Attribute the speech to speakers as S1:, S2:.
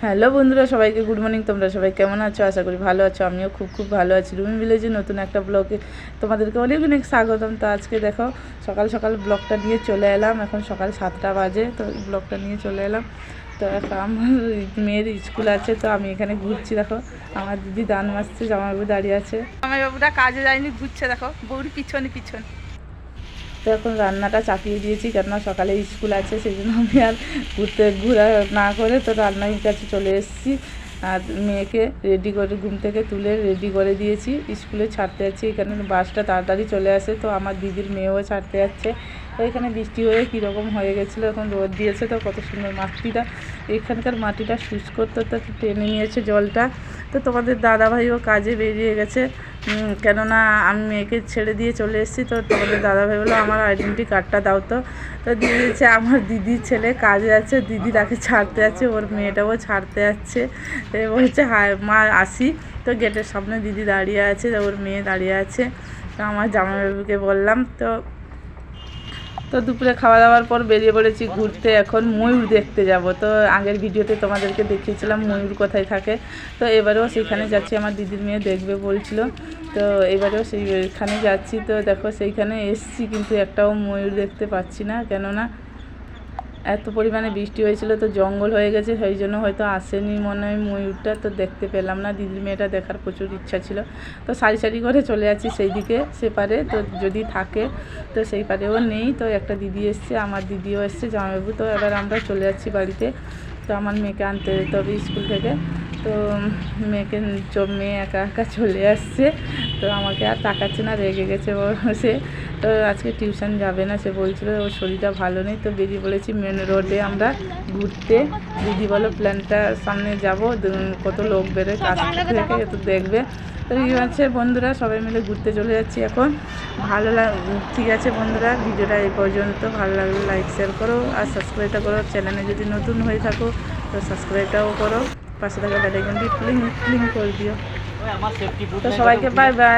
S1: Hello বন্ধুরা, সবাইকে good morning. তোমরা সবাই কেমন আছো? আশা করি ভালো আছো। আমিও খুব ভালো আছি। রুমি ভিলেজে নতুন একটা ব্লগে তোমাদেরকে অনেক অনেক স্বাগতম। তো আজকে দেখো সকাল সকাল ব্লগটা নিয়ে চলে এলাম। এখন সকাল 7টা বাজে, তো ব্লগটা নিয়ে চলে এলাম। তো এখন আমার মেয়ের স্কুল আছে, তো আমি এখানে ঘুরছি। দেখো আমার দিদি দান মাজছে, জামাইবাবু দাঁড়িয়ে আছে। জামাইবাবুটা কাজে যায়নি, ঘুরছে। দেখো বউরি পিছন। তো এখন রান্নাটা চাপিয়ে দিয়েছি, কেননা সকালে স্কুল আছে, সেই জন্য আমি আর ঘোরা না করে তো রান্নার কাছে চলে এসেছি। আর মেয়েকে রেডি করে ঘুম থেকে তুলে রেডি করে দিয়েছি, স্কুলে ছাড়তে যাচ্ছি। এখানে বাসটা তাড়াতাড়ি চলে আসে, তো আমার দিদির মেয়েও ছাড়তে যাচ্ছে। তো এখানে বৃষ্টি হয়ে কীরকম হয়ে গেছিলো, এখন রোদ দিয়েছে, তো কত সুন্দর মাটিটা, এখানকার মাটিটা শুষ্ক, তো টেনে নিয়েছে জলটা। তো তোমাদের দাদাভাইও কাজে বেরিয়ে গেছে, কেননা আমি মেয়েকে ছেড়ে দিয়ে চলে এসেছি। তো তোমাদের দাদাভাই বললো আমার আইডেন্টি কার্ডটা দাও। তো দিয়ে দিয়েছে। আমার দিদির ছেলে কাজে আছে, দিদি তাকে ছাড়তে যাচ্ছে, ওর মেয়েটাও ছাড়তে যাচ্ছে। বলছে হায় মা আসি। তো গেটের সামনে দিদি দাঁড়িয়ে আছে, ওর মেয়ে দাঁড়িয়ে আছে। তো আমার জামাইবাবুকে বললাম, তো দুপুরে খাওয়া দাওয়ার পর বেরিয়ে পড়েছি ঘুরতে। এখন ময়ূর দেখতে যাব। তো আগের ভিডিওতে তোমাদেরকে দেখিয়েছিলাম ময়ূর কোথায় থাকে, তো এবারেও সেইখানে যাচ্ছি। আমার দিদির মেয়ে দেখবে বলছিল, তো এবারেও সেইখানে যাচ্ছি। তো দেখো সেইখানে এসছি, কিন্তু একটাও ময়ূর দেখতে পাচ্ছি না, কেননা এত পরিমাণে বৃষ্টি হয়েছিল, তো জঙ্গল হয়ে গেছে, সেই জন্য হয়তো আসেনি মনে হয় ময়ূরটা। তো দেখতে পেলাম না। দিদির মেয়েটা দেখার প্রচুর ইচ্ছা ছিল, তো সারি সারি করে চলে যাচ্ছি সেই দিকে, সেপারে। তো যদি থাকে, তো সেই পারেও নেই। তো একটা দিদি এসছে, আমার দিদিও এসছে, জামাইবাবু। তো এবার আমরা চলে যাচ্ছি বাড়িতে। তো আমার মেয়েকে আনতে যেতে হবে স্কুল থেকে। তো মেয়ে একা একা চলে আসছে, তো আমাকে আর তাকাচ্ছে না, রেগে গেছে সে। তো আজকে টিউশন যাবে না, সে বলছিল ওর শরীরটা ভালো নেই। তো বেরিয়ে বলেছি মেন রোডে আমরা ঘুরতে। দিদি বলো প্ল্যানটার সামনে যাব, কত লোক বেরোয় কাছ থেকে, তো দেখবে। তো এই আছে বন্ধুরা, সবাই মিলে ঘুরতে চলে যাচ্ছি এখন। ঠিক আছে বন্ধুরা, ভিডিওটা এই পর্যন্ত। ভালো লাগলে লাইক শেয়ার করো আর সাবস্ক্রাইবটা করো। চ্যানেলে যদি নতুন হয়ে থাকো তো সাবস্ক্রাইবটাও করো, পাশে থাকা বেল আইকনটি ক্লিক করে দিও। তো সবাইকে বাই বাই।